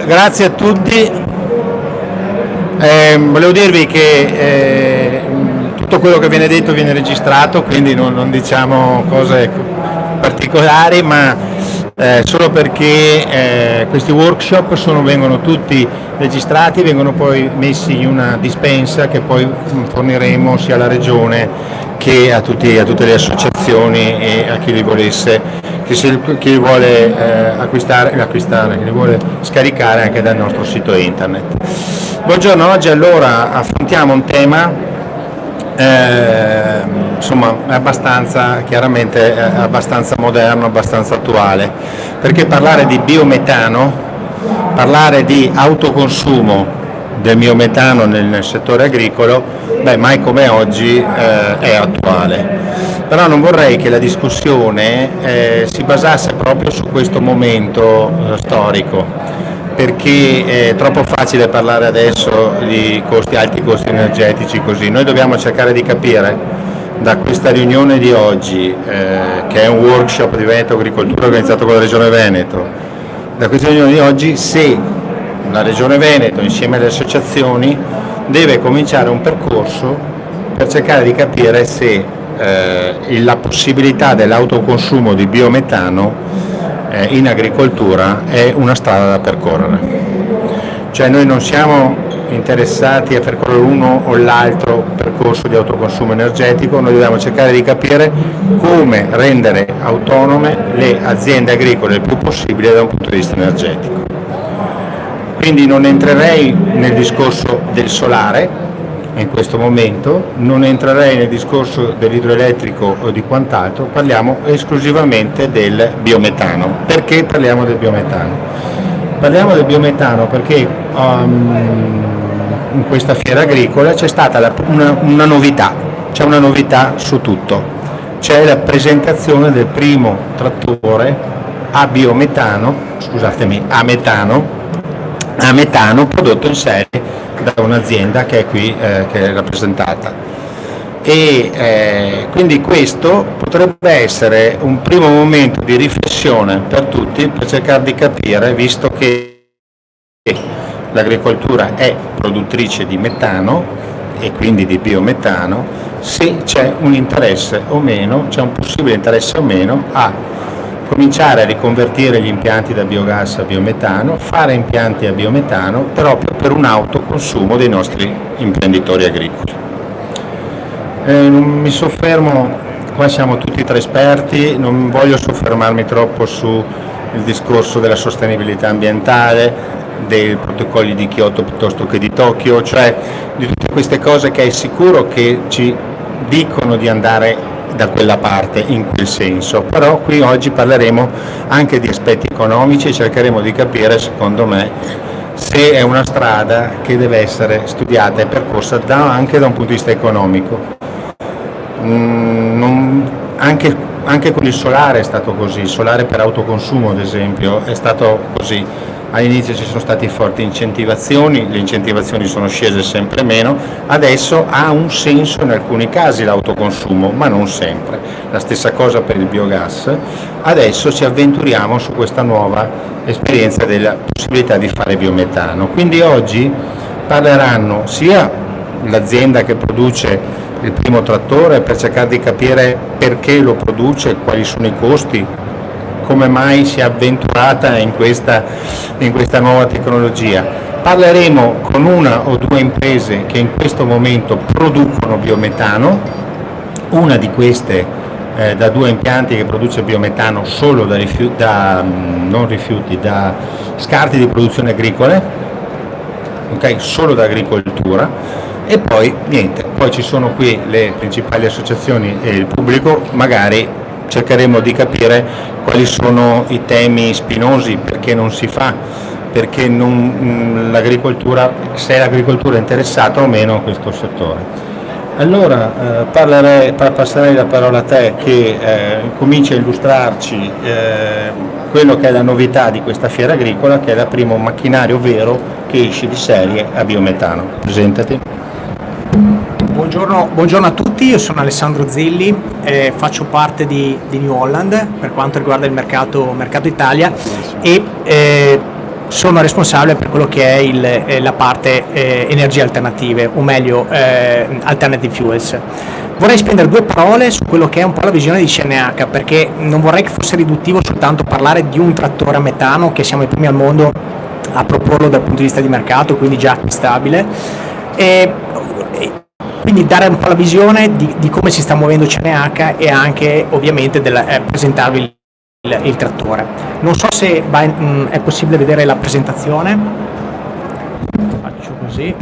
Grazie a tutti. Volevo dirvi che tutto quello che viene detto viene registrato, quindi non diciamo cose particolari, ma solo perché questi workshop vengono tutti registrati, vengono poi messi in una dispensa che poi forniremo sia alla Regione che a tutte le associazioni e a chi li volesse, chi li vuole acquistare, chi li vuole scaricare anche dal nostro sito internet. Buongiorno, oggi allora affrontiamo un tema chiaramente abbastanza moderno, abbastanza attuale, perché parlare di biometano, parlare di autoconsumo del biometano nel settore agricolo, mai come oggi è attuale. Però non vorrei che la discussione si basasse proprio su questo momento storico, perché è troppo facile parlare adesso di alti costi energetici così. Noi dobbiamo cercare di capire da questa riunione di oggi, che è un workshop di Veneto Agricoltura organizzato con la Regione Veneto, da questa riunione di oggi se la Regione Veneto insieme alle associazioni deve cominciare un percorso per cercare di capire se la possibilità dell'autoconsumo di biometano in agricoltura è una strada da percorrere. Cioè noi non siamo interessati a percorrere uno o l'altro percorso di autoconsumo energetico, noi dobbiamo cercare di capire come rendere autonome le aziende agricole il più possibile da un punto di vista energetico. Quindi non entrerei nel discorso del solare in questo momento, non entrerei nel discorso dell'idroelettrico o di quant'altro, parliamo esclusivamente del biometano. Perché parliamo del biometano? Parliamo del biometano perché in questa fiera agricola c'è stata una novità, c'è una novità su tutto, c'è la presentazione del primo trattore a metano prodotto in serie da un'azienda che è qui che è rappresentata, e quindi questo potrebbe essere un primo momento di riflessione per tutti, per cercare di capire, visto che l'agricoltura è produttrice di metano e quindi di biometano, se c'è un interesse o meno, c'è un possibile interesse o meno a cominciare a riconvertire gli impianti da biogas a biometano, fare impianti a biometano proprio per un autoconsumo dei nostri imprenditori agricoli. Non mi soffermo, qua siamo tutti tre esperti, non voglio soffermarmi troppo sul discorso della sostenibilità ambientale, dei protocolli di Kyoto piuttosto che di Tokyo, cioè di tutte queste cose che è sicuro che ci dicono di andare da quella parte in quel senso, però qui oggi parleremo anche di aspetti economici e cercheremo di capire, secondo me, se è una strada che deve essere studiata e percorsa anche da un punto di vista economico. Anche con il solare è stato così, il solare per autoconsumo ad esempio è stato così. All'inizio ci sono state forti incentivazioni, le incentivazioni sono scese sempre meno, adesso ha un senso in alcuni casi l'autoconsumo, ma non sempre. La stessa cosa per il biogas, adesso ci avventuriamo su questa nuova esperienza della possibilità di fare biometano. Quindi oggi parleranno sia l'azienda che produce il primo trattore per cercare di capire perché lo produce, quali sono i costi, come mai si è avventurata in questa nuova tecnologia. Parleremo con una o due imprese che in questo momento producono biometano, una di queste da due impianti che produce biometano solo da scarti di produzione agricole, okay? Solo da agricoltura, e poi poi ci sono qui le principali associazioni e il pubblico, magari cercheremo di capire quali sono i temi spinosi, perché non si fa, perché se l'agricoltura è interessata o meno a questo settore. Allora passerei la parola a te che cominci a illustrarci quello che è la novità di questa fiera agricola, che è il primo macchinario vero che esce di serie a biometano. Presentati. Buongiorno a tutti, io sono Alessandro Zilli, faccio parte di New Holland per quanto riguarda il mercato Italia e sono responsabile per quello che è la parte energie alternative, o meglio alternative fuels. Vorrei spendere due parole su quello che è un po' la visione di CNH, perché non vorrei che fosse riduttivo soltanto parlare di un trattore a metano, che siamo i primi al mondo a proporlo dal punto di vista di mercato, quindi già acquistabile, e quindi dare un po' la visione di come si sta muovendo CNH e anche ovviamente presentarvi il trattore. Non so se è possibile vedere la presentazione. Faccio così.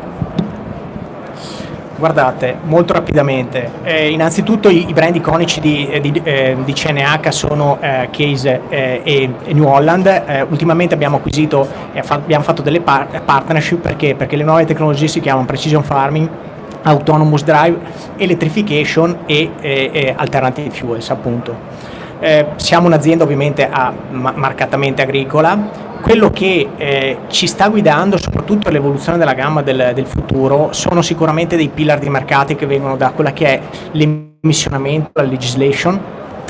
Guardate, molto rapidamente, innanzitutto i brand iconici di CNH sono Case e New Holland. Ultimamente abbiamo acquisito e abbiamo fatto delle partnership perché le nuove tecnologie si chiamano Precision Farming, Autonomous Drive, Electrification e Alternative Fuels, appunto. Siamo un'azienda ovviamente marcatamente agricola. Quello che ci sta guidando soprattutto l'evoluzione della gamma del futuro sono sicuramente dei pillar di mercati che vengono da quella che è l'emissionamento, la legislation.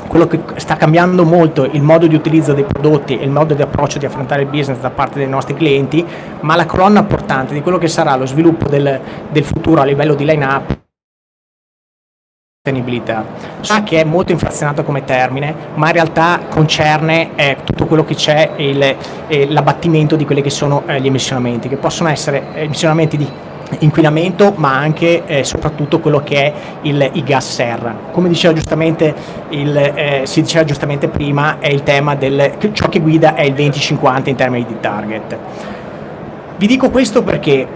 Quello che sta cambiando molto il modo di utilizzo dei prodotti e il modo di approccio di affrontare il business da parte dei nostri clienti, ma la colonna portante di quello che sarà lo sviluppo del futuro a livello di line-up, sostenibilità. So che è molto inflazionato come termine, ma in realtà concerne tutto quello che c'è l'abbattimento di quelli che sono gli emissionamenti, che possono essere emissionamenti di inquinamento, ma anche soprattutto quello che è i gas serra. Come diceva giustamente si diceva giustamente prima, è il tema ciò che guida è il 2050 in termini di target. Vi dico questo perché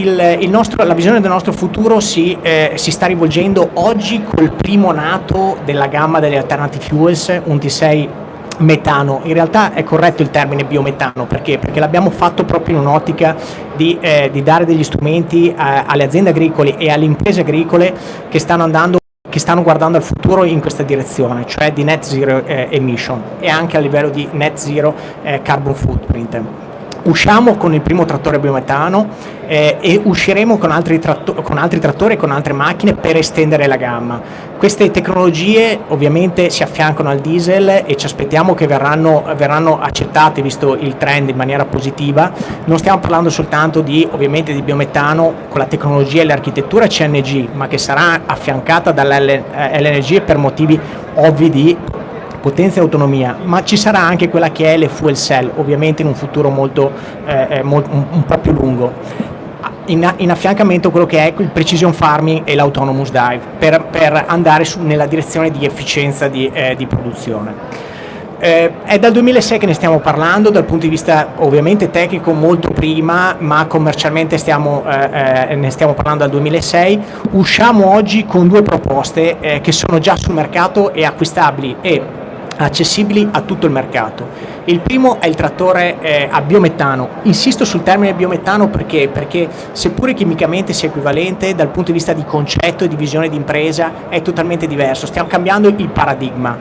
la visione del nostro futuro si sta rivolgendo oggi col primo nato della gamma delle alternative fuels, un T6 metano. In realtà è corretto il termine biometano, perché l'abbiamo fatto proprio in un'ottica di dare degli strumenti alle aziende agricole e alle imprese agricole che stanno guardando al futuro in questa direzione, cioè di net zero emission e anche a livello di net zero carbon footprint. Usciamo con il primo trattore biometano e usciremo con altri trattori e con altre macchine per estendere la gamma. Queste tecnologie ovviamente si affiancano al diesel e ci aspettiamo che verranno accettate, visto il trend, in maniera positiva. Non stiamo parlando soltanto ovviamente di biometano con la tecnologia e l'architettura CNG, ma che sarà affiancata dall'LNG per motivi ovvi di potenza e autonomia, ma ci sarà anche quella che è le fuel cell, ovviamente in un futuro un po' più lungo, in affiancamento quello che è il precision farming e l'autonomous drive per andare nella direzione di efficienza di produzione. È dal 2006 che ne stiamo parlando, dal punto di vista ovviamente tecnico molto prima, ma commercialmente ne stiamo parlando dal 2006. Usciamo oggi con due proposte che sono già sul mercato e acquistabili e accessibili a tutto il mercato. Il primo è il trattore a biometano. Insisto sul termine biometano perché seppure chimicamente sia equivalente, dal punto di vista di concetto e di visione di impresa è totalmente diverso. Stiamo cambiando il paradigma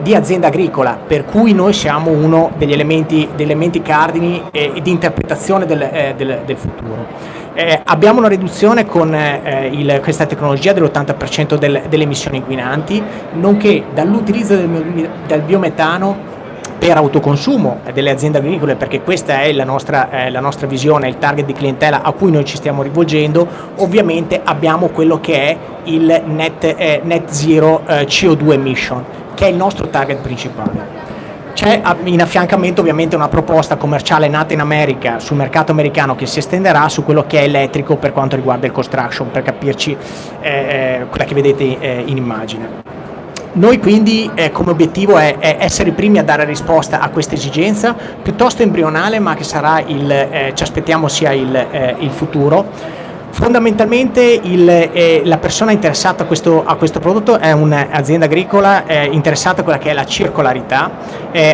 di azienda agricola, per cui noi siamo uno degli elementi cardini di interpretazione del futuro. Abbiamo una riduzione con questa tecnologia dell'80% delle emissioni inquinanti, nonché dall'utilizzo del biometano per autoconsumo delle aziende agricole, perché questa è la nostra visione, il target di clientela a cui noi ci stiamo rivolgendo. Ovviamente abbiamo quello che è il net zero CO2 emission, che è il nostro target principale. C'è in affiancamento ovviamente una proposta commerciale nata in America, sul mercato americano, che si estenderà su quello che è elettrico per quanto riguarda il construction, per capirci quella che vedete in immagine. Noi quindi come obiettivo è essere i primi a dare risposta a questa esigenza, piuttosto embrionale, ma che sarà ci aspettiamo sia il futuro. Fondamentalmente la persona interessata a questo prodotto è un'azienda agricola interessata a quella che è la circolarità,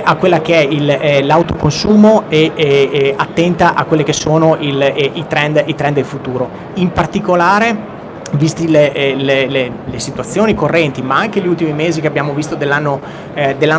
a quella che è l'autoconsumo e attenta a quelli che sono i trend del futuro. In particolare visti le situazioni correnti, ma anche gli ultimi mesi che abbiamo visto dell'anno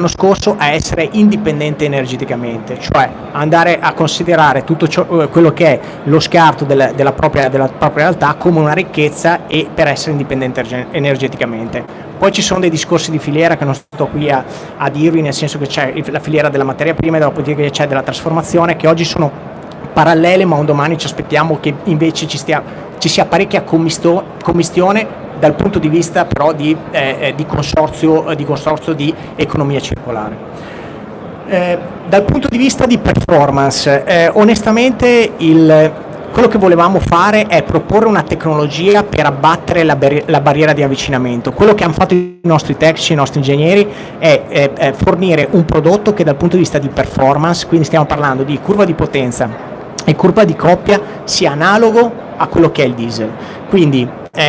scorso, a essere indipendente energeticamente, cioè andare a considerare tutto ciò, quello che è lo scarto della propria realtà come una ricchezza, e per essere indipendente energeticamente. Poi ci sono dei discorsi di filiera che non sto qui a dirvi, nel senso che c'è la filiera della materia prima, e dopodiché c'è della trasformazione, che oggi sono parallele, ma un domani ci aspettiamo che invece ci sia parecchia commistione dal punto di vista però di consorzio di economia circolare. Dal punto di vista di performance, onestamente quello che volevamo fare è proporre una tecnologia per abbattere la barriera di avvicinamento. Quello che hanno fatto i nostri tecnici, i nostri ingegneri, è fornire un prodotto che dal punto di vista di performance, quindi stiamo parlando di curva di potenza e curva di coppia, sia analogo a quello che è il diesel. Quindi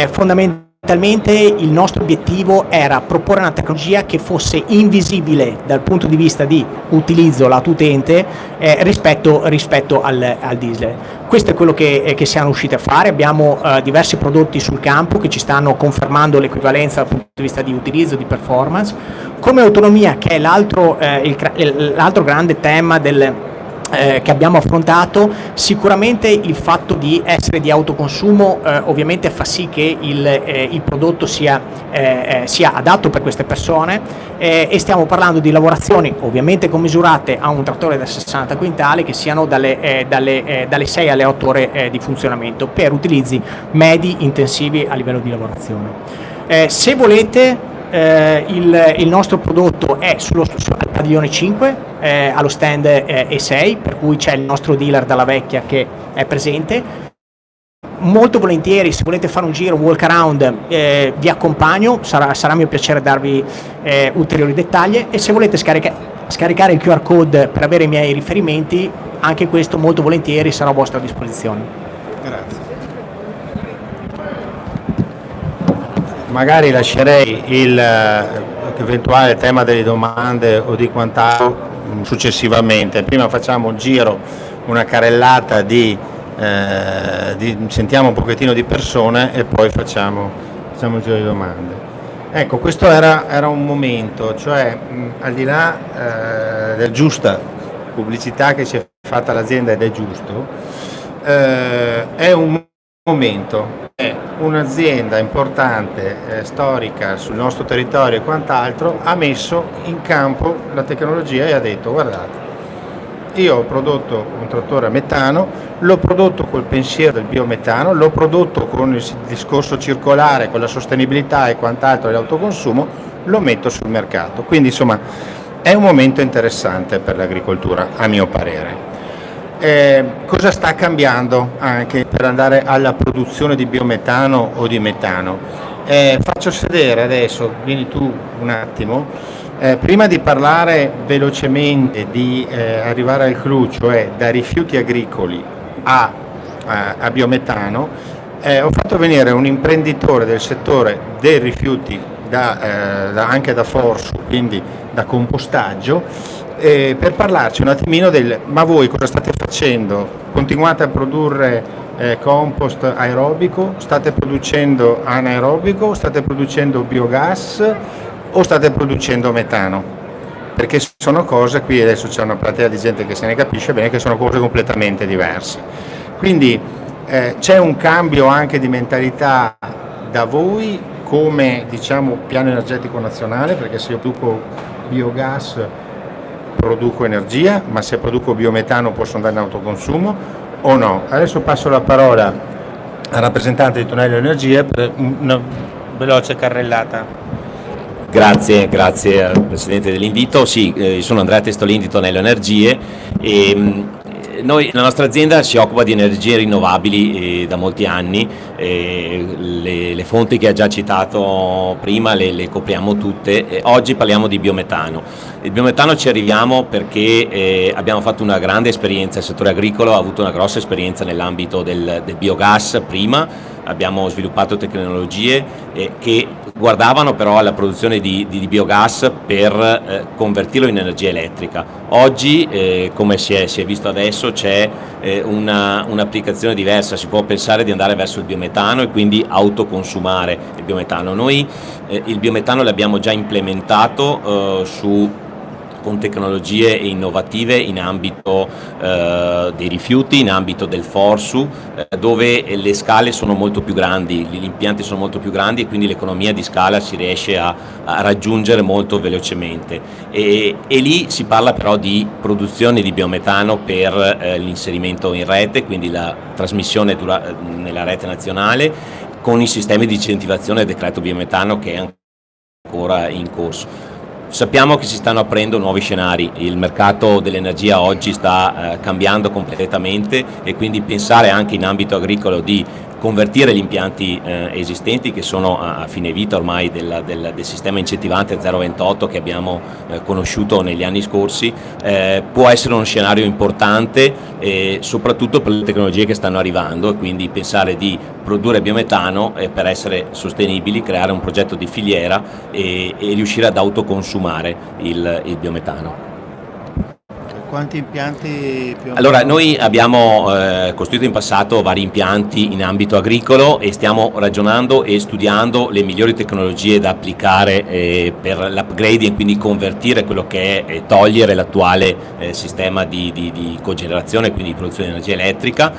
fondamentalmente il nostro obiettivo era proporre una tecnologia che fosse invisibile dal punto di vista di utilizzo lato utente rispetto al diesel. Questo è quello che siamo riusciti a fare. Abbiamo diversi prodotti sul campo che ci stanno confermando l'equivalenza dal punto di vista di utilizzo, di performance. Come autonomia, che è l'altro grande tema che abbiamo affrontato, sicuramente il fatto di essere di autoconsumo ovviamente fa sì che il prodotto sia adatto per queste persone, e stiamo parlando di lavorazioni ovviamente commisurate a un trattore da 60 quintali, che siano dalle 6 alle 8 ore di funzionamento, per utilizzi medi intensivi a livello di lavorazione. Se volete, il nostro prodotto è al padiglione 5, allo stand E6, per cui c'è il nostro dealer dalla Vecchia che è presente. Molto volentieri, se volete fare un giro, un walk around, vi accompagno, sarà mio piacere darvi ulteriori dettagli, e se volete scaricare il QR code per avere i miei riferimenti, anche questo molto volentieri sarà a vostra disposizione. Grazie. Magari lascerei l'eventuale tema delle domande o di quant'altro successivamente. Prima facciamo un giro, una carrellata sentiamo un pochettino di persone, e poi facciamo un giro di domande. Ecco, questo era un momento, cioè al di là della giusta pubblicità che si è fatta all'azienda, ed è giusto, è un momento. Un'azienda importante, storica sul nostro territorio e quant'altro, ha messo in campo la tecnologia e ha detto: guardate, io ho prodotto un trattore a metano, l'ho prodotto col pensiero del biometano, l'ho prodotto con il discorso circolare, con la sostenibilità e quant'altro dell'autoconsumo, lo metto sul mercato. Quindi insomma è un momento interessante per l'agricoltura, a mio parere. Cosa sta cambiando anche per andare alla produzione di biometano o di metano? Faccio sedere adesso, vieni tu un attimo, prima di parlare velocemente di arrivare al clou, cioè da rifiuti agricoli a biometano, ho fatto venire un imprenditore del settore dei rifiuti anche da Forsu, quindi da compostaggio, per parlarci un attimino ma voi cosa state facendo? Continuate a produrre compost aerobico? State producendo anaerobico? State producendo biogas? O state producendo metano? Perché sono cose, qui adesso c'è una platea di gente che se ne capisce bene, che sono cose completamente diverse. Quindi c'è un cambio anche di mentalità da voi come, diciamo, piano energetico nazionale, perché se io produco biogas produco energia, ma se produco biometano posso andare in autoconsumo o no? Adesso passo la parola al rappresentante di Tonello Energie per una veloce carrellata. Grazie al Presidente dell'invito. Sì, sono Andrea Testolini di Tonello Energie e la nostra azienda si occupa di energie rinnovabili da molti anni, le fonti che ha già citato prima le copriamo tutte. Oggi parliamo di biometano. Il biometano ci arriviamo perché abbiamo fatto una grande esperienza, il settore agricolo ha avuto una grossa esperienza nell'ambito del biogas prima, abbiamo sviluppato tecnologie che guardavano però alla produzione di biogas per convertirlo in energia elettrica. Oggi, come si è visto adesso, c'è un'applicazione diversa, si può pensare di andare verso il biometano e quindi autoconsumare il biometano. Noi il biometano l'abbiamo già implementato con tecnologie innovative in ambito dei rifiuti, in ambito del FORSU, dove le scale sono molto più grandi, gli impianti sono molto più grandi e quindi l'economia di scala si riesce a raggiungere molto velocemente. E lì si parla però di produzione di biometano per l'inserimento in rete, quindi la trasmissione nella rete nazionale, con i sistemi di incentivazione del decreto biometano che è ancora in corso. Sappiamo che si stanno aprendo nuovi scenari, il mercato dell'energia oggi sta cambiando completamente e quindi pensare anche in ambito agricolo di convertire gli impianti esistenti che sono a fine vita ormai del sistema incentivante 028 che abbiamo conosciuto negli anni scorsi, può essere uno scenario importante soprattutto per le tecnologie che stanno arrivando, e quindi pensare di produrre biometano per essere sostenibili, creare un progetto di filiera e riuscire ad autoconsumare il biometano. Quanti impianti più o meno? Allora, noi abbiamo costruito in passato vari impianti in ambito agricolo e stiamo ragionando e studiando le migliori tecnologie da applicare per l'upgrading, quindi convertire quello che è togliere l'attuale sistema di cogenerazione, quindi di produzione di energia elettrica.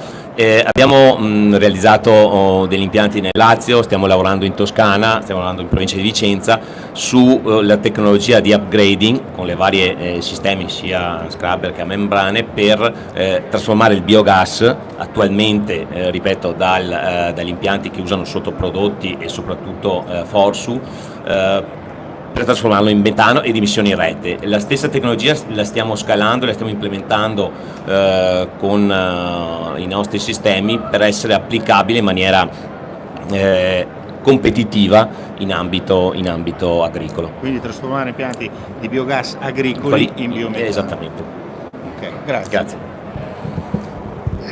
Abbiamo realizzato degli impianti nel Lazio, stiamo lavorando in Toscana, stiamo lavorando in provincia di Vicenza sulla tecnologia di upgrading con le varie sistemi sia scrubber che a membrane per trasformare il biogas attualmente, ripeto, dagli impianti che usano sottoprodotti e soprattutto FORSU, per trasformarlo in metano ed emissioni in rete. La stessa tecnologia la stiamo scalando, la stiamo implementando con i nostri sistemi per essere applicabile in maniera competitiva in ambito agricolo. Quindi trasformare impianti di biogas agricoli in biometano. Esattamente. Ok, grazie.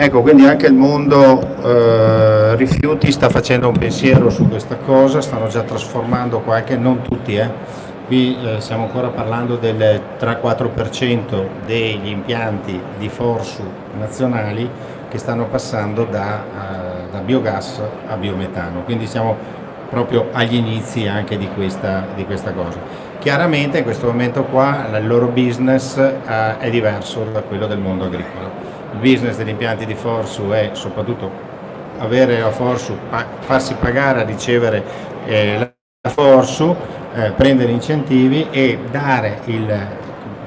Ecco, quindi anche il mondo rifiuti sta facendo un pensiero su questa cosa, stanno già trasformando non tutti, qui stiamo ancora parlando del 3-4% degli impianti di FORSU nazionali che stanno passando da biogas a biometano, quindi siamo proprio agli inizi anche di questa cosa. Chiaramente in questo momento qua il loro business è diverso da quello del mondo agricolo. Il business degli impianti di FORSU è soprattutto avere la FORSU, farsi pagare a ricevere la FORSU, prendere incentivi e dare il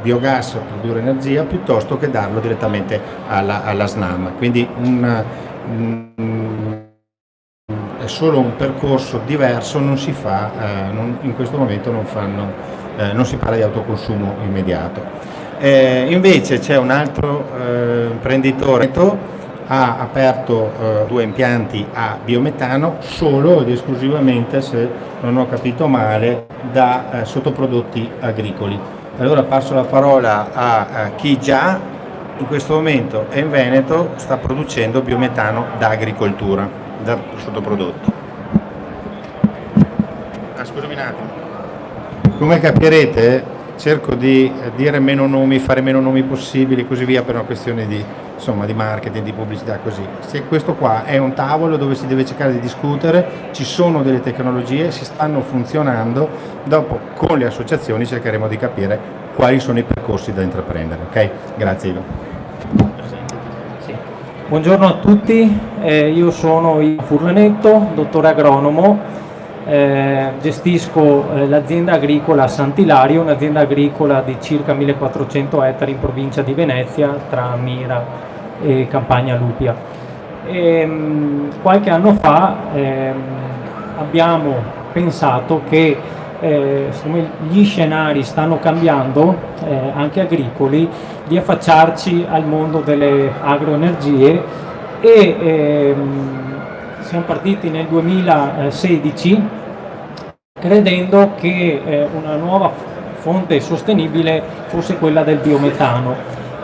biogas per produrre energia piuttosto che darlo direttamente alla SNAM. Quindi è solo un percorso diverso, non si fa, in questo momento non si parla di autoconsumo immediato. Invece c'è un altro imprenditore che ha aperto 2 impianti a biometano solo ed esclusivamente, se non ho capito male, da sottoprodotti agricoli. Allora passo la parola a chi già in questo momento è in Veneto, sta producendo biometano da agricoltura, da sottoprodotti. Scusami un attimo. Come capirete cerco di dire meno nomi, fare meno nomi possibili, così via, per una questione di marketing, di pubblicità, così. Se questo qua è un tavolo dove si deve cercare di discutere, ci sono delle tecnologie, si stanno funzionando, dopo con le associazioni cercheremo di capire quali sono i percorsi da intraprendere. Ok? Grazie Ivo. Sì. Buongiorno a tutti, io sono Ivo Furlanetto, dottore agronomo. Gestisco l'azienda agricola Sant'Ilario, un'azienda agricola di circa 1400 ettari in provincia di Venezia tra Mira e Campagna Lupia. Qualche anno fa abbiamo pensato che siccome gli scenari stanno cambiando anche agricoli, di affacciarci al mondo delle agroenergie e siamo partiti nel 2016 credendo che una nuova fonte sostenibile fosse quella del biometano.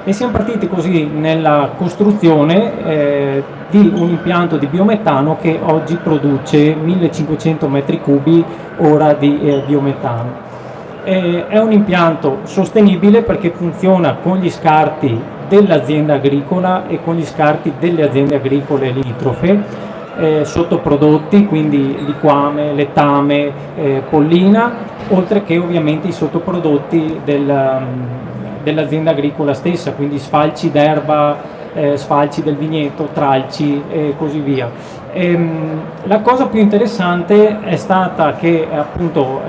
E siamo partiti così nella costruzione di un impianto di biometano che oggi produce 1500 metri cubi ora di biometano. È un impianto sostenibile perché funziona con gli scarti dell'azienda agricola e con gli scarti delle aziende agricole limitrofe, sottoprodotti, quindi liquame, letame, pollina, oltre che ovviamente i sottoprodotti dell'azienda agricola stessa, quindi sfalci d'erba, sfalci del vigneto, tralci e così via. La cosa più interessante è stata che appunto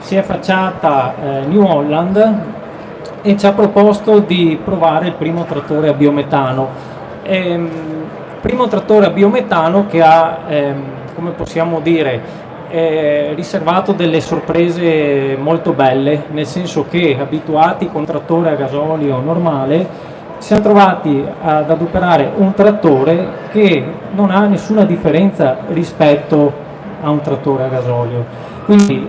si è affacciata New Holland e ci ha proposto di provare il primo trattore a biometano. Primo trattore a biometano che ha, come possiamo dire, riservato delle sorprese molto belle, nel senso che abituati con trattore a gasolio normale ci siamo trovati ad adoperare un trattore che non ha nessuna differenza rispetto a un trattore a gasolio. Quindi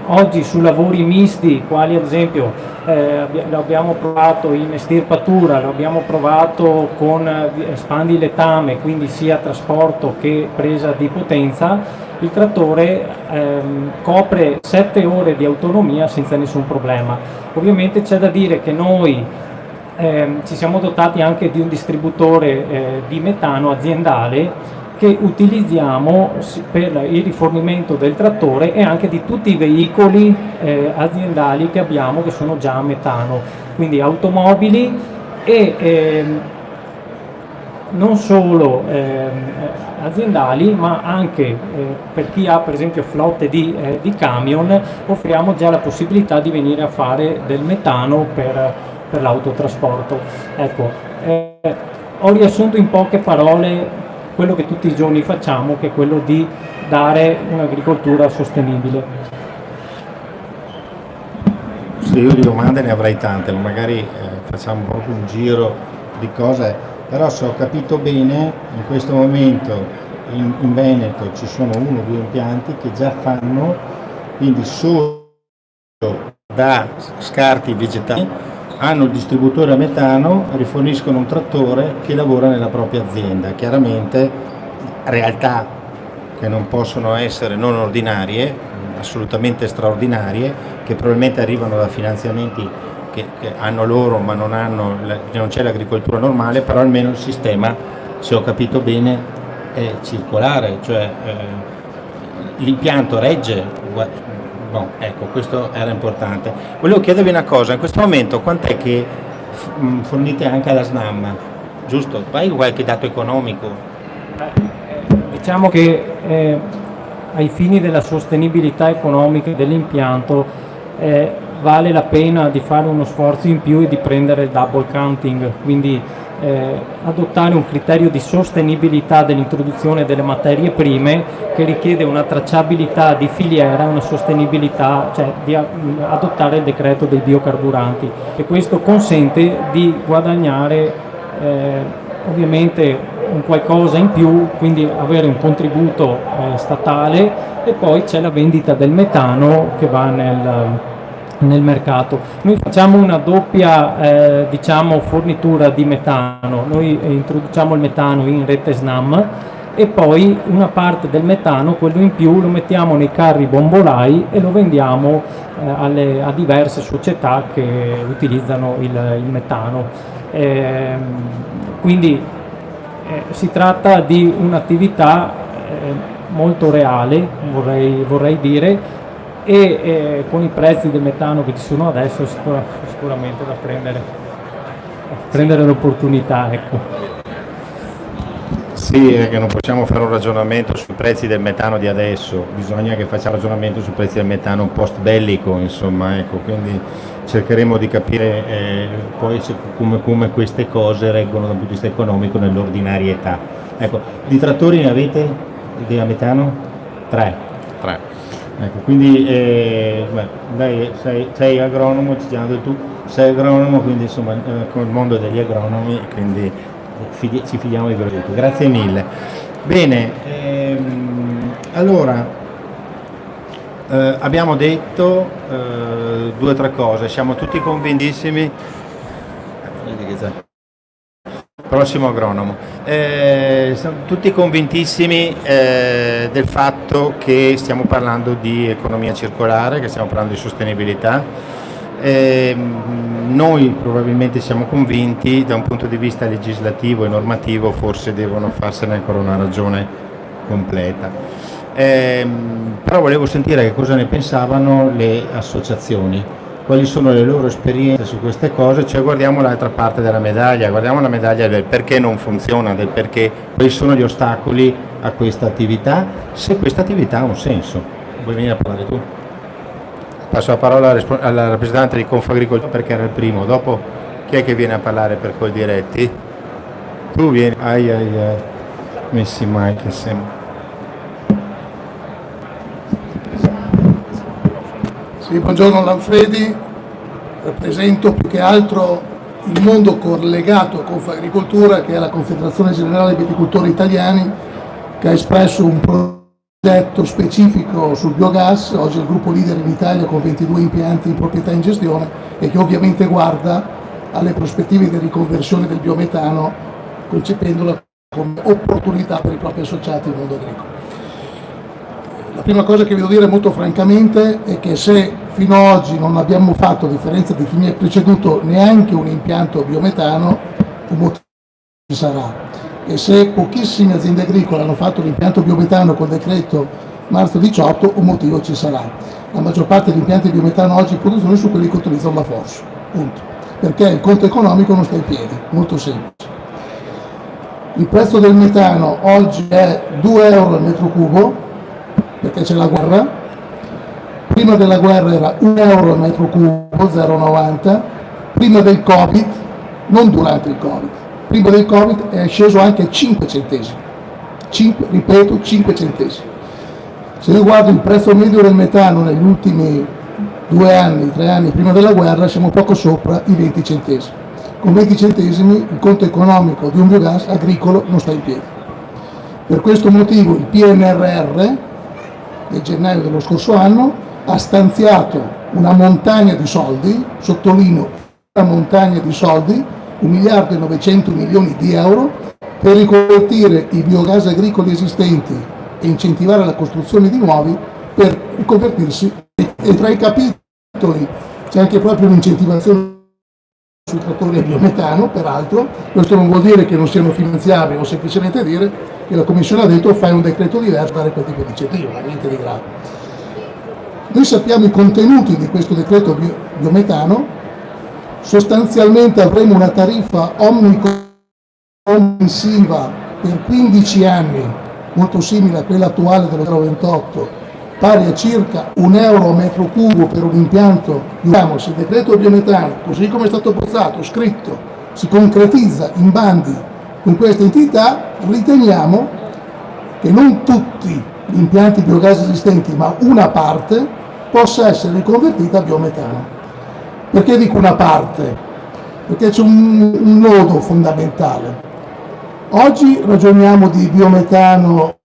oggi su lavori misti, quali ad esempio lo abbiamo provato in estirpatura, lo abbiamo provato con spandi letame, quindi sia trasporto che presa di potenza, il trattore copre 7 ore di autonomia senza nessun problema. Ovviamente c'è da dire che noi ci siamo dotati anche di un distributore di metano aziendale che utilizziamo per il rifornimento del trattore e anche di tutti i veicoli aziendali che abbiamo che sono già a metano, quindi automobili e non solo aziendali, ma anche per chi ha per esempio flotte di camion, offriamo già la possibilità di venire a fare del metano per l'autotrasporto. Ecco, ho riassunto in poche parole quello che tutti i giorni facciamo, che è quello di dare un'agricoltura sostenibile. Sì, io di domande ne avrei tante, ma magari facciamo proprio un giro di cose, però se ho capito bene, in questo momento in Veneto ci sono 1 o 2 impianti che già fanno, quindi solo da scarti vegetali, hanno il distributore a metano, riforniscono un trattore che lavora nella propria azienda. Chiaramente realtà che non possono essere non ordinarie, assolutamente straordinarie, che probabilmente arrivano da finanziamenti che hanno loro ma non c'è l'agricoltura normale, però almeno il sistema, se ho capito bene, è circolare, cioè l'impianto regge. No, ecco, questo era importante. Volevo chiedervi una cosa, in questo momento quant'è che fornite anche alla SNAM, giusto? Hai qualche dato economico? Diciamo che ai fini della sostenibilità economica dell'impianto vale la pena di fare uno sforzo in più e di prendere il double counting, quindi adottare un criterio di sostenibilità dell'introduzione delle materie prime che richiede una tracciabilità di filiera, una sostenibilità, cioè di adottare il decreto dei biocarburanti, e questo consente di guadagnare ovviamente un qualcosa in più, quindi avere un contributo statale, e poi c'è la vendita del metano che va nel mercato. Noi facciamo una doppia diciamo fornitura di metano, noi introduciamo il metano in rete SNAM e poi una parte del metano, quello in più, lo mettiamo nei carri bombolai e lo vendiamo a diverse società che utilizzano il metano. Quindi si tratta di un'attività molto reale, vorrei dire, e con i prezzi del metano che ci sono adesso è sicuramente da prendere l'opportunità, ecco. Sì, è che non possiamo fare un ragionamento sui prezzi del metano di adesso, bisogna che facciamo un ragionamento sui prezzi del metano post bellico, insomma, ecco, quindi cercheremo di capire poi come queste cose reggono dal punto di vista economico nell'ordinarietà. Ecco, di trattori ne avete di metano? 3. Ecco, quindi lei sei agronomo, ci siamo detto tu, sei agronomo, quindi insomma con il mondo degli agronomi, quindi ci fidiamo di quello che tu. Grazie mille. Bene, allora abbiamo detto 2 o 3 cose, siamo tutti convintissimi prossimo agronomo. Sono tutti convintissimi del fatto che stiamo parlando di economia circolare, che stiamo parlando di sostenibilità. Noi probabilmente siamo convinti, da un punto di vista legislativo e normativo forse devono farsene ancora una ragione completa. Però volevo sentire che cosa ne pensavano le associazioni, quali sono le loro esperienze su queste cose, cioè guardiamo l'altra parte della medaglia, guardiamo la medaglia del perché non funziona, del perché, quali sono gli ostacoli a questa attività, se questa attività ha un senso. Vuoi venire a parlare tu? Passo la parola alla rappresentante di Confagricoltura perché era il primo, dopo chi è che viene a parlare per Coldiretti? Tu vieni, messi mai che sembra. Sì, buongiorno Lanfredi, rappresento più che altro il mondo collegato a Confagricoltura, che è la Confederazione Generale dei Viticoltori Italiani, che ha espresso un progetto specifico sul biogas. Oggi è il gruppo leader in Italia con 22 impianti in proprietà e in gestione, e che ovviamente guarda alle prospettive di riconversione del biometano, concependola come opportunità per i propri associati nel mondo agricolo. La prima cosa che vi devo dire molto francamente è che se fino ad oggi non abbiamo fatto, a differenza di chi mi ha preceduto, neanche un impianto biometano, un motivo ci sarà. E se pochissime aziende agricole hanno fatto l'impianto biometano col decreto marzo 18, un motivo ci sarà. La maggior parte degli impianti biometano oggi in produzione sono quelli che utilizzano la FORS, punto. Perché il conto economico non sta in piedi, molto semplice. Il prezzo del metano oggi è 2 euro al metro cubo, perché c'è la guerra. Prima della guerra era 1 euro al metro cubo, 0,90. Prima del Covid, non durante il Covid, prima del Covid è sceso anche 5 centesimi. 5 centesimi. Se io guardo il prezzo medio del metano negli ultimi 2 anni, 3 anni prima della guerra, siamo poco sopra i 20 centesimi. Con 20 centesimi il conto economico di un biogas agricolo non sta in piedi. Per questo motivo il PNRR nel gennaio dello scorso anno ha stanziato una montagna di soldi, sottolineo una montagna di soldi, 1 miliardo e 900 milioni di euro, per riconvertire i biogas agricoli esistenti e incentivare la costruzione di nuovi per riconvertirsi. E tra i capitoli c'è anche proprio l'incentivazione sui trattori a biometano, peraltro. Questo non vuol dire che non siano finanziabili, o semplicemente dire che la Commissione ha detto fai un decreto diverso per dare quel tipo di incentivo, ma niente di grave. Noi sappiamo i contenuti di questo decreto biometano. Sostanzialmente avremo una tariffa omnicomprensiva per 15 anni, molto simile a quella attuale dello 0,28, pari a circa 1 euro a metro cubo per un impianto. Diciamo, se il decreto biometano, così come è stato bozzato, scritto, si concretizza in bandi con questa entità, riteniamo che non tutti gli impianti biogas esistenti, ma una parte, possa essere riconvertita a biometano. Perché dico una parte? Perché c'è un nodo fondamentale. Oggi ragioniamo di biometano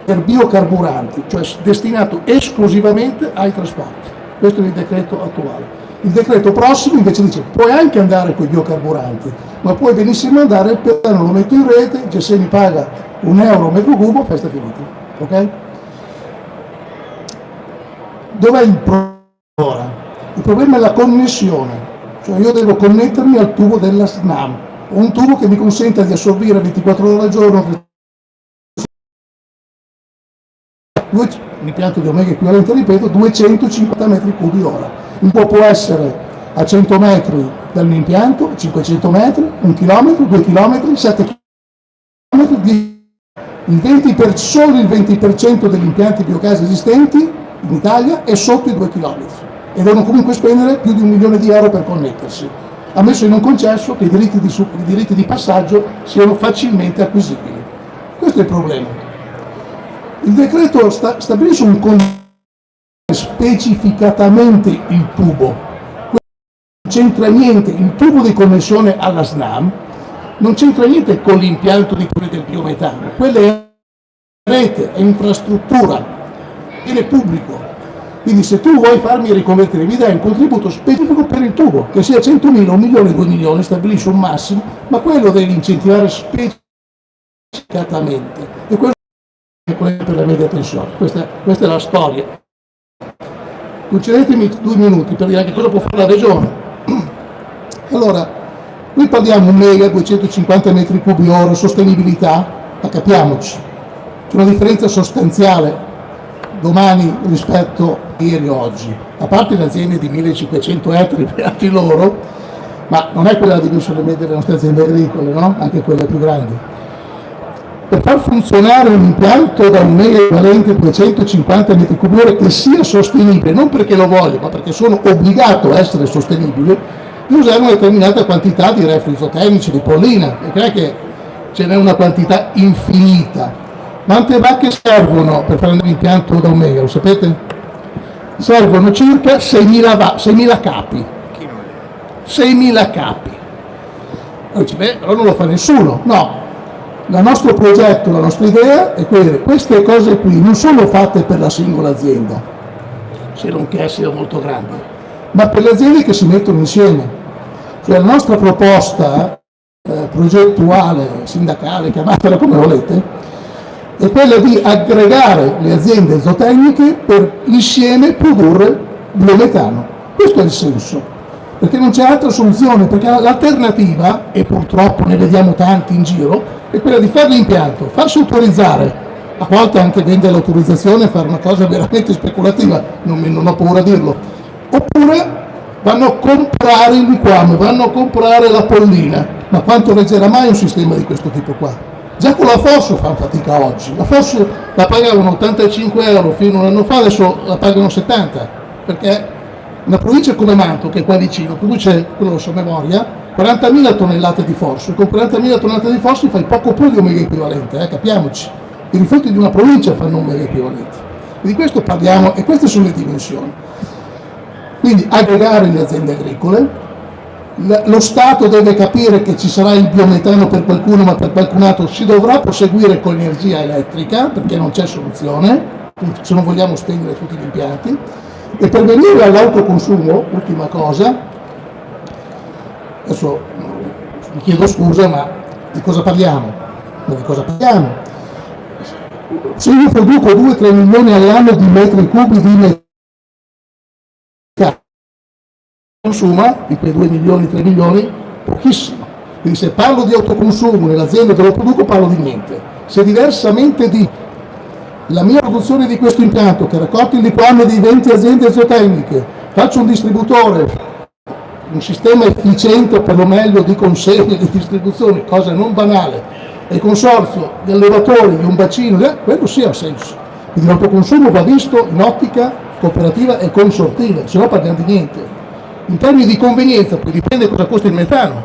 per biocarburanti, cioè destinato esclusivamente ai trasporti. Questo è il decreto attuale. Il decreto prossimo invece dice puoi anche andare con i biocarburanti, ma puoi benissimo andare per lo metto in rete, se mi paga 1 euro a metro cubo, festa finita. Ok? Dov'è il problema ora? Il problema è la connessione, cioè io devo connettermi al tubo della SNAM, un tubo che mi consenta di assorbire 24 ore al giorno l'impianto di Omega equivalente, ripeto, 250 metri cubi ora. Un po' può essere a 100 metri dal mio impianto, 500 metri, 1 chilometro, 2 chilometri, 7 chilometri, solo il 20% degli impianti biogas esistenti in Italia è sotto i 2 chilometri e devono comunque spendere più di 1 milione di euro per connettersi, ammesso e non concesso che i diritti di passaggio siano facilmente acquisibili. Questo è il problema. Il decreto stabilisce un specificatamente il tubo, non c'entra niente, il tubo di connessione alla SNAM non c'entra niente con l'impianto di del biometano, quella è rete, è infrastruttura, è pubblico. Quindi se tu vuoi farmi riconvertire, mi dai un contributo specifico per il tubo, che sia 100.000, 1 milione, 2 milioni, stabilisci un massimo, ma quello devi incentivare specificatamente. E quello è quello per la media tensione. Questa è la storia. Concedetemi 2 minuti per dire anche cosa può fare la regione. Allora, noi parliamo 1 mega, 250 metri cubi ora, sostenibilità, ma capiamoci, c'è una differenza sostanziale domani rispetto a ieri o oggi, a parte le aziende di 1500 ettari beati loro, ma non è quella la dimensione media delle nostre aziende agricole, no? Anche quelle più grandi. Per far funzionare un impianto da 1 mega equivalente a 250 metri cubi ora che sia sostenibile, non perché lo voglio, ma perché sono obbligato a essere sostenibile, devo usare una determinata quantità di reflui isotecnici, di pollina, e non è che ce n'è una quantità infinita. Quante vacche servono per fare un impianto da 1 mega, lo sapete? Servono circa 6.000 capi. 6.000 capi. Allora dici, beh, però non lo fa nessuno. No, il nostro progetto, la nostra idea è quella, queste cose qui non sono fatte per la singola azienda, se non che sia molto grande, ma per le aziende che si mettono insieme. Cioè la nostra proposta progettuale, sindacale, chiamatela come volete, è quella di aggregare le aziende zootecniche per insieme produrre biometano. Questo è il senso, perché non c'è altra soluzione, perché l'alternativa, e purtroppo ne vediamo tanti in giro, è quella di fare l'impianto, farsi autorizzare, a volte anche vendere l'autorizzazione e fare una cosa veramente speculativa, non ho paura a dirlo, oppure vanno a comprare il liquame, vanno a comprare la pollina, ma quanto reggerà mai un sistema di questo tipo qua? Già con la Fosso fanno fatica oggi, la Fosso la pagavano 85 euro fino a un anno fa, adesso la pagano 70, perché una provincia come Manto, che è qua vicino, produce, quello lo so a memoria, 40.000 tonnellate di fosforo, e con 40.000 tonnellate di fosforo fai poco più di un mega equivalente, capiamoci, i rifiuti di una provincia fanno un mega equivalente, e di questo parliamo, e queste sono le dimensioni. Quindi aggregare le aziende agricole, lo Stato deve capire che ci sarà il biometano per qualcuno, ma per qualcun altro si dovrà proseguire con l'energia elettrica, perché non c'è soluzione, se non vogliamo spegnere tutti gli impianti. E per venire all'autoconsumo, ultima cosa, adesso mi chiedo scusa, ma di cosa parliamo? Se io produco 2-3 milioni all'anno di metri cubi di metano, consuma di quei 2 milioni, 3 milioni, pochissimo. Quindi se parlo di autoconsumo nell'azienda dove lo produco parlo di niente. Se diversamente di la mia produzione di questo impianto che raccolgo il liquame di 20 aziende zootecniche, faccio un distributore, un sistema efficiente o per lo meglio di consegna e di distribuzione, cosa non banale, e il consorzio di allevatori di un bacino, quello sì ha senso. Quindi l'autoconsumo va visto in ottica cooperativa e consortile, se no parliamo di niente. In termini di convenienza, poi dipende cosa costa il metano,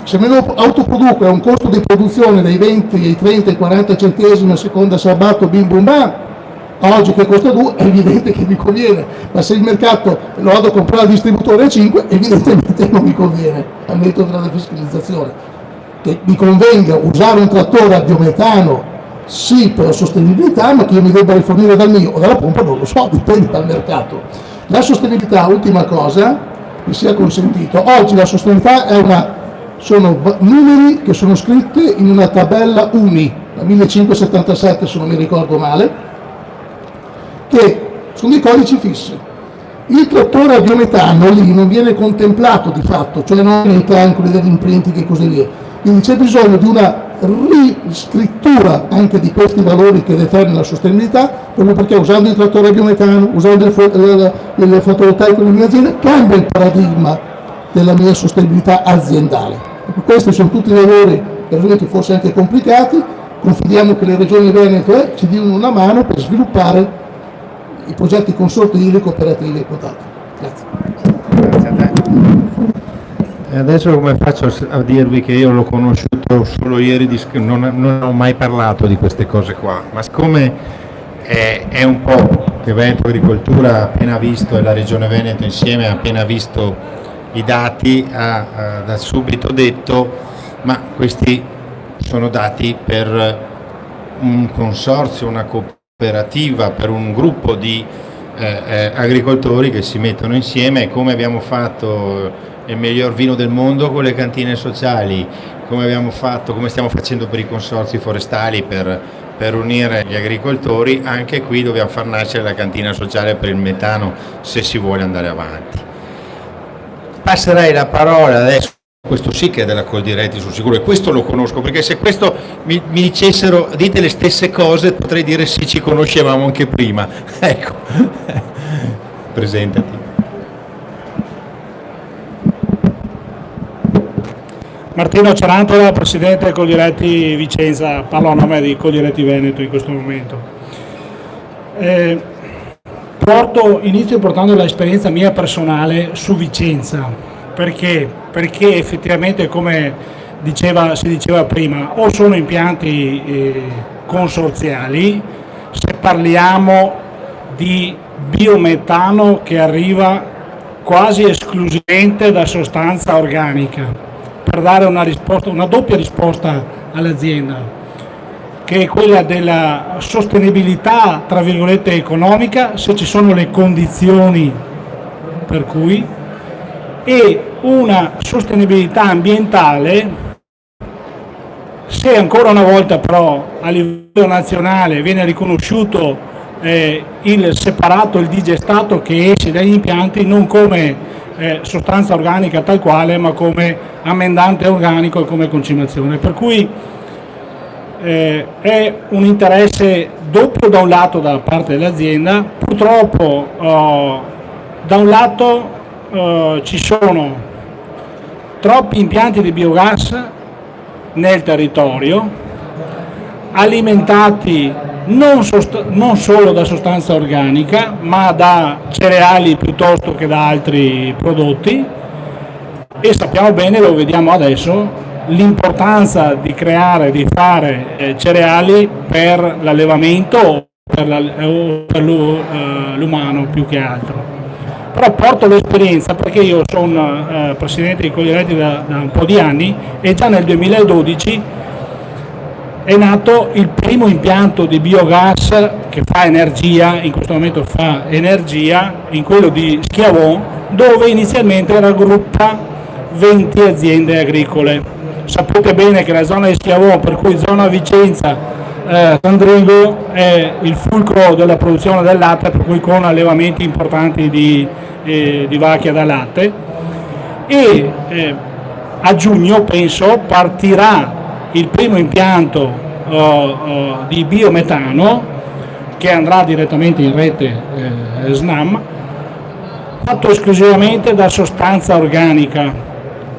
se me lo autoproduco è un costo di produzione dai 20 ai 30 ai 40 centesimi a seconda sabato bim bum bam, oggi che costa 2 è evidente che mi conviene, ma se il mercato lo vado a comprare al distributore a 5 evidentemente non mi conviene, al netto della fiscalizzazione. Che mi convenga usare un trattore a biometano sì per la sostenibilità, ma che io mi debba rifornire dal mio o dalla pompa non lo so, dipende dal mercato. La sostenibilità, ultima cosa, mi sia consentito, oggi la sostenibilità sono numeri che sono scritti in una tabella UNI, la 1577 se non mi ricordo male, che sono dei codici fissi. Il trattore a biometano lì non viene contemplato di fatto, cioè non nei calcoli dell'imprinting e così via, quindi c'è bisogno di una riscrittura anche di questi valori che determinano la sostenibilità, proprio perché usando il trattore a biometano, usando il fotovoltaico nella mia azienda, cambia il paradigma della mia sostenibilità aziendale. Questi sono tutti lavori forse anche complicati, confidiamo che le regioni venete ci diano una mano per sviluppare i progetti consortili, cooperativi e quant'altro. Grazie. Grazie a te. E adesso come faccio a dirvi che io l'ho conosciuto solo ieri, non ho mai parlato di queste cose qua, ma siccome è un po' che Veneto Agricoltura ha appena visto e la Regione Veneto insieme ha appena visto i dati, ha da subito detto ma questi sono dati per un consorzio, una cooperativa, per un gruppo di agricoltori che si mettono insieme, come abbiamo fatto il miglior vino del mondo con le cantine sociali, come stiamo facendo per i consorzi forestali per unire gli agricoltori. Anche qui dobbiamo far nascere la cantina sociale per il metano se si vuole andare avanti. Passerei la parola adesso, questo sì che è della Coldiretti sul sicuro, e questo lo conosco, perché se questo mi dicessero dite le stesse cose potrei dire sì, ci conoscevamo anche prima. Ecco, presentati. Martino Cerantola, presidente Coldiretti Vicenza, parlo a nome di Coldiretti Veneto in questo momento. Inizio portando l'esperienza mia personale su Vicenza. Perché? Perché effettivamente, come si diceva prima, o sono impianti consorziali, se parliamo di biometano che arriva quasi esclusivamente da sostanza organica, per dare una doppia risposta all'azienda, che è quella della sostenibilità, tra virgolette, economica, se ci sono le condizioni per cui, e una sostenibilità ambientale, se ancora una volta però a livello nazionale viene riconosciuto il separato, il digestato che esce dagli impianti non come sostanza organica tal quale, ma come ammendante organico e come concimazione, per cui è un interesse doppio da un lato da parte dell'azienda. Purtroppo da un lato ci sono troppi impianti di biogas nel territorio, alimentati non solo da sostanza organica, ma da cereali piuttosto che da altri prodotti, e sappiamo bene, lo vediamo adesso, l'importanza di fare cereali per l'allevamento o per l'umano più che altro. Però porto l'esperienza perché io sono presidente di Coldiretti da un po' di anni, e già nel 2012 è nato il primo impianto di biogas che fa energia, in questo momento fa energia, in quello di Schiavon, dove inizialmente raggruppa 20 aziende agricole. Sapete bene che la zona di Schiavon, per cui zona Vicenza, Sandrigo, è il fulcro della produzione del latte, per cui con allevamenti importanti di vacche da latte, e a giugno penso partirà il primo impianto di biometano che andrà direttamente in rete SNAM, fatto esclusivamente da sostanza organica,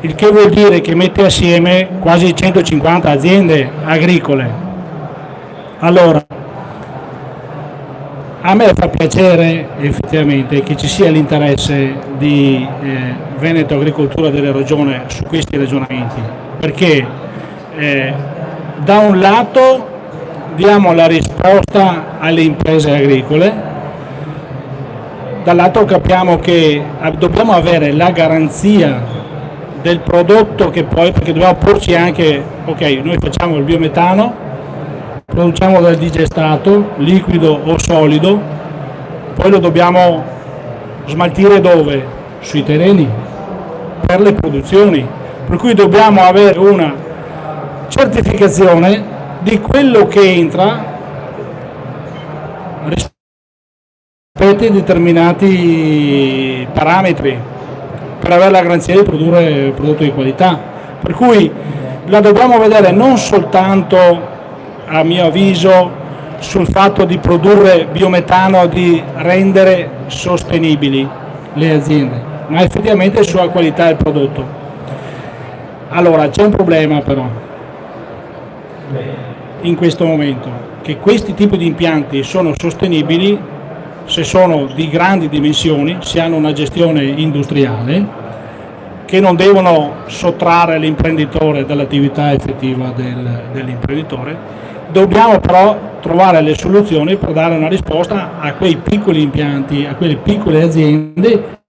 il che vuol dire che mette assieme quasi 150 aziende agricole. Allora, a me fa piacere effettivamente che ci sia l'interesse di Veneto Agricoltura della Regione su questi ragionamenti, perché da un lato diamo la risposta alle imprese agricole, dall'altro capiamo che dobbiamo avere la garanzia del prodotto che poi, perché dobbiamo porci anche, ok, noi facciamo il biometano, produciamo del digestato, liquido o solido, poi lo dobbiamo smaltire dove? Sui terreni, per le produzioni, per cui dobbiamo avere una certificazione di quello che entra rispetto a determinati parametri per avere la garanzia di produrre prodotto di qualità, per cui la dobbiamo vedere non soltanto, a mio avviso, sul fatto di produrre biometano, di rendere sostenibili le aziende, ma effettivamente sulla qualità del prodotto. Allora c'è un problema però in questo momento, che questi tipi di impianti sono sostenibili se sono di grandi dimensioni, se hanno una gestione industriale, che non devono sottrarre l'imprenditore dall'attività effettiva dell'imprenditore. Dobbiamo però trovare le soluzioni per dare una risposta a quei piccoli impianti, a quelle piccole aziende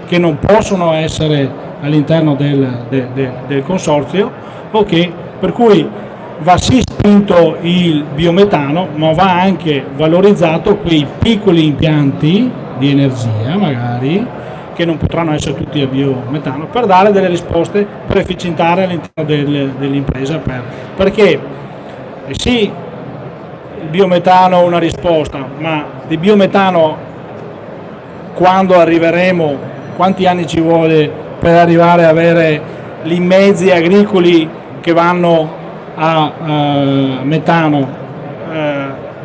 che non possono essere all'interno del consorzio, per cui va sì spinto il biometano, ma va anche valorizzato quei piccoli impianti di energia magari, che non potranno essere tutti a biometano, per dare delle risposte, per efficientare all'interno dell'impresa, perché sì, il biometano è una risposta, ma di biometano quando arriveremo, quanti anni ci vuole per arrivare ad avere i mezzi agricoli che vanno a metano?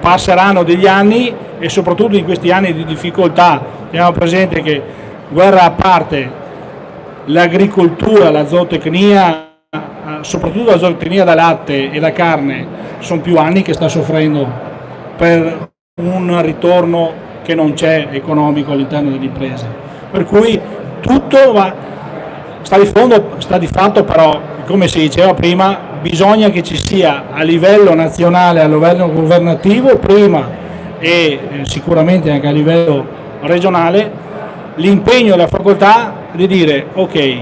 Passeranno degli anni, e soprattutto in questi anni di difficoltà teniamo presente che, guerra a parte, l'agricoltura, la zootecnia, soprattutto la zootecnia da latte e da carne, sono più anni che sta soffrendo per un ritorno che non c'è economico all'interno dell'impresa, per cui tutto sta di fatto, però come si diceva prima bisogna che ci sia a livello nazionale, a livello governativo prima, e sicuramente anche a livello regionale, l'impegno e la facoltà di dire ok,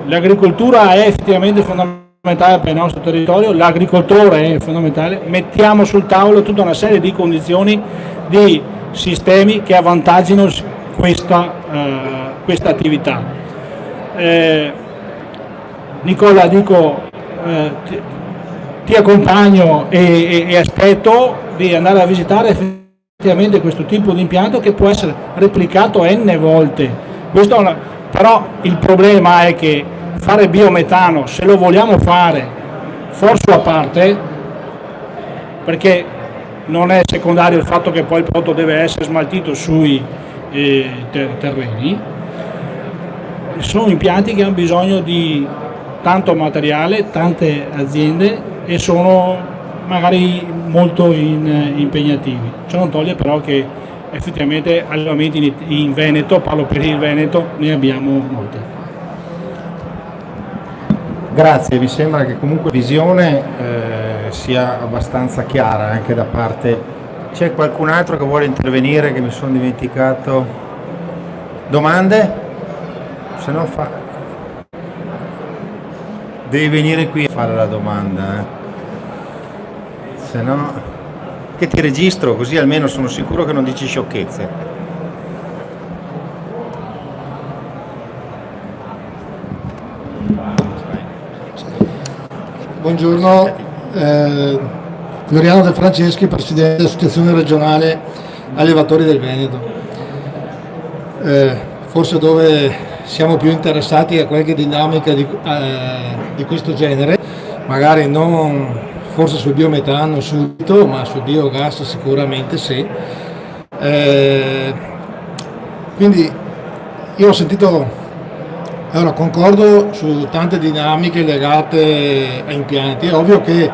l'agricoltura è effettivamente fondamentale per il nostro territorio, l'agricoltore è fondamentale, mettiamo sul tavolo tutta una serie di condizioni, di sistemi che avvantaggino questa attività. Nicola, dico, ti accompagno e aspetto di andare a visitare effettivamente questo tipo di impianto, che può essere replicato n volte. Però il problema è che fare biometano, se lo vogliamo fare forse a parte, perché non è secondario il fatto che poi il prodotto deve essere smaltito sui terreni, sono impianti che hanno bisogno di tanto materiale, tante aziende, e sono magari molto impegnativi. Ciò non toglie però che effettivamente allevamenti in Veneto, parlo per il Veneto, ne abbiamo molte. Grazie, mi sembra che comunque la visione sia abbastanza chiara anche da parte. C'è qualcun altro che vuole intervenire, che mi sono dimenticato? Domande? Se no devi venire qui a fare la domanda, se no che ti registro, così almeno sono sicuro che non dici sciocchezze. Buongiorno, Floriano De Franceschi, Presidente dell'Associazione Regionale Allevatori del Veneto. Forse dove siamo più interessati a qualche dinamica di questo genere, magari non forse sul biometano subito, ma sul biogas sicuramente sì. Quindi io ho sentito, allora concordo su tante dinamiche legate a impianti. È ovvio che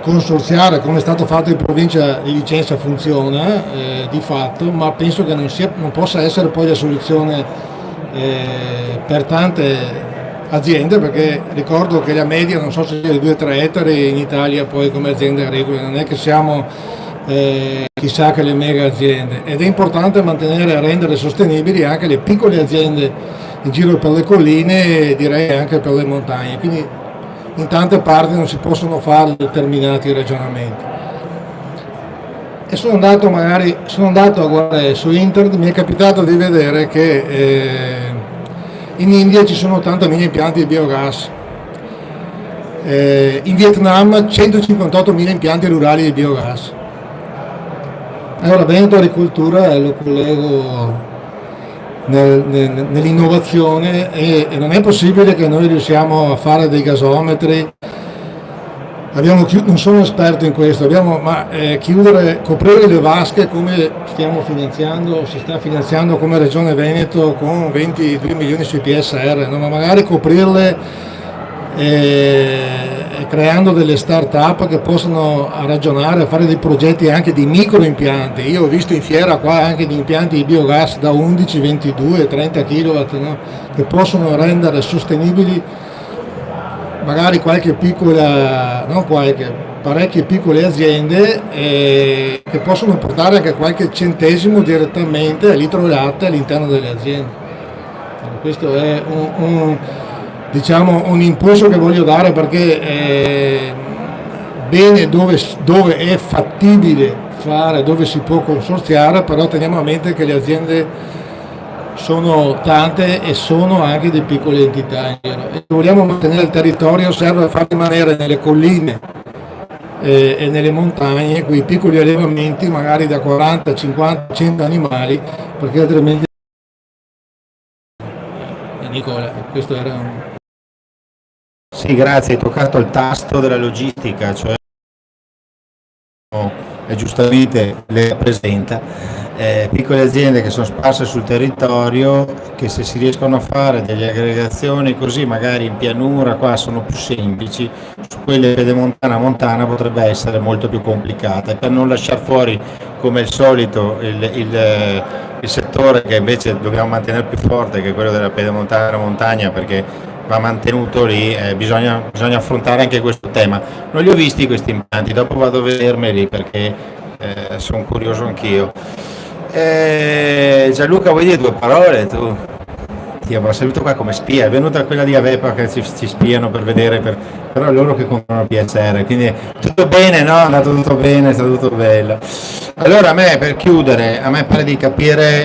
consorziare, come è stato fatto in provincia di Vicenza, funziona di fatto, ma penso che non possa essere poi la soluzione per tante aziende, perché ricordo che la media, non so se è 2-3 ettari in Italia poi come aziende agricole, non è che siamo chissà che le mega aziende, ed è importante mantenere e rendere sostenibili anche le piccole aziende in giro per le colline, e direi anche per le montagne, quindi in tante parti non si possono fare determinati ragionamenti. E sono andato a guardare su internet, mi è capitato di vedere che in India ci sono 80.000 impianti di biogas, in Vietnam 158.000 impianti rurali di biogas. Allora Veneto Agricoltura lo collego nell'innovazione, e non è possibile che noi riusciamo a fare dei gasometri. Non sono esperto in questo, coprire le vasche come si sta finanziando come Regione Veneto con 22 milioni sui PSR, no? Ma magari coprirle creando delle start-up che possono ragionare, fare dei progetti anche di microimpianti. Io ho visto in fiera qua anche di impianti di biogas da 11, 22, 30 kW, no? Che possono rendere sostenibili magari parecchie piccole aziende che possono portare anche qualche centesimo direttamente al litro di latte all'interno delle aziende. Questo è un impulso che voglio dare, perché bene dove è fattibile fare, dove si può consorziare, però teniamo a mente che le aziende sono tante e sono anche di piccole entità in giro. E se vogliamo mantenere il territorio serve far rimanere nelle colline e nelle montagne quei piccoli allevamenti magari da 40, 50, 100 animali, perché altrimenti Nicola, questo era un... Sì, grazie, hai toccato il tasto della logistica, cioè e giustamente le rappresenta, piccole aziende che sono sparse sul territorio, che se si riescono a fare delle aggregazioni così magari in pianura qua sono più semplici, su quelle pedemontana montana potrebbe essere molto più complicata, e per non lasciare fuori come al solito il settore che invece dobbiamo mantenere più forte, che è quello della pedemontana montagna, perché va mantenuto lì, bisogna affrontare anche questo tema. Non li ho visti questi impianti, dopo vado a vedermeli perché sono curioso anch'io. Gianluca, vuoi dire due parole? Tu ti avevo servito qua come spia, è venuta quella di Avepa che ci spiano per vedere, però è loro che comprano piacere, quindi tutto bene, no? È andato tutto bene, è stato tutto bello. Allora a me, per chiudere, a me pare di capire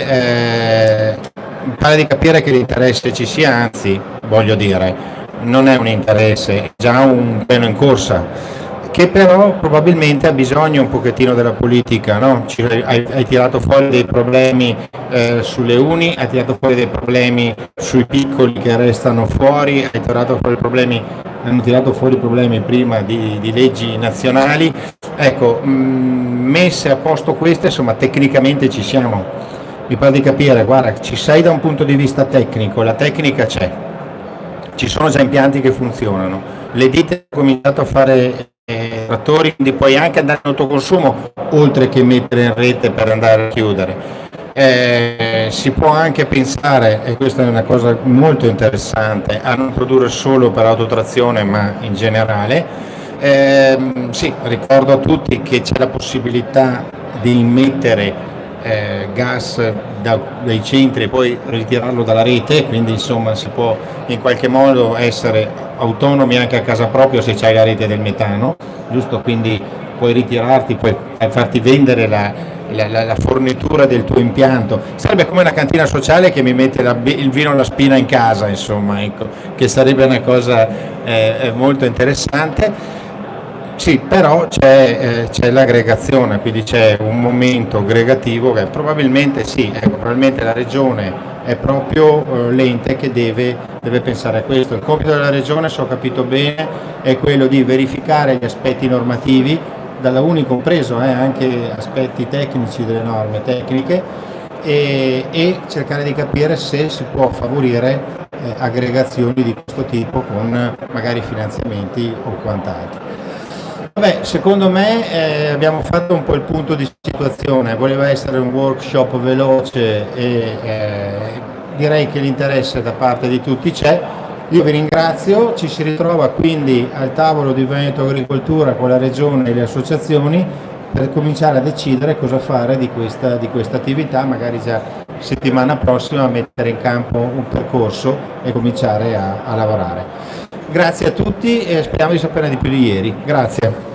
che l'interesse ci sia, anzi voglio dire, non è un interesse, è già un piano in corsa, che però probabilmente ha bisogno un pochettino della politica, no? Hai tirato fuori dei problemi sulle uni, hai tirato fuori dei problemi sui piccoli che restano fuori, hanno tirato fuori problemi prima di leggi nazionali, ecco, messe a posto queste, insomma tecnicamente ci siamo. Mi pare di capire, guarda, ci sei da un punto di vista tecnico, la tecnica c'è, ci sono già impianti che funzionano, le ditte hanno cominciato a fare trattori, quindi puoi anche andare in autoconsumo oltre che mettere in rete per andare a chiudere. Si può anche pensare, e questa è una cosa molto interessante, a non produrre solo per autotrazione ma in generale. Sì, ricordo a tutti che c'è la possibilità di immettere gas dai centri e poi ritirarlo dalla rete, quindi insomma si può in qualche modo essere autonomi anche a casa propria se c'hai la rete del metano, giusto? Quindi puoi ritirarti, puoi farti vendere la fornitura del tuo impianto. Sarebbe come una cantina sociale che mi mette il vino alla spina in casa, insomma, ecco, che sarebbe una cosa molto interessante. Sì, però c'è l'aggregazione, quindi c'è un momento aggregativo che probabilmente sì, ecco, probabilmente la regione è proprio l'ente che deve pensare a questo. Il compito della regione, se ho capito bene, è quello di verificare gli aspetti normativi, dalla UNI compreso, anche aspetti tecnici delle norme tecniche, e cercare di capire se si può favorire aggregazioni di questo tipo con magari finanziamenti o quant'altro. Vabbè, secondo me abbiamo fatto un po' il punto di situazione, voleva essere un workshop veloce e direi che l'interesse da parte di tutti c'è. Io vi ringrazio, ci si ritrova quindi al tavolo di Veneto Agricoltura con la Regione e le associazioni per cominciare a decidere cosa fare di questa attività, magari già settimana prossima mettere in campo un percorso e cominciare a lavorare. Grazie a tutti e speriamo di saperne di più di ieri. Grazie.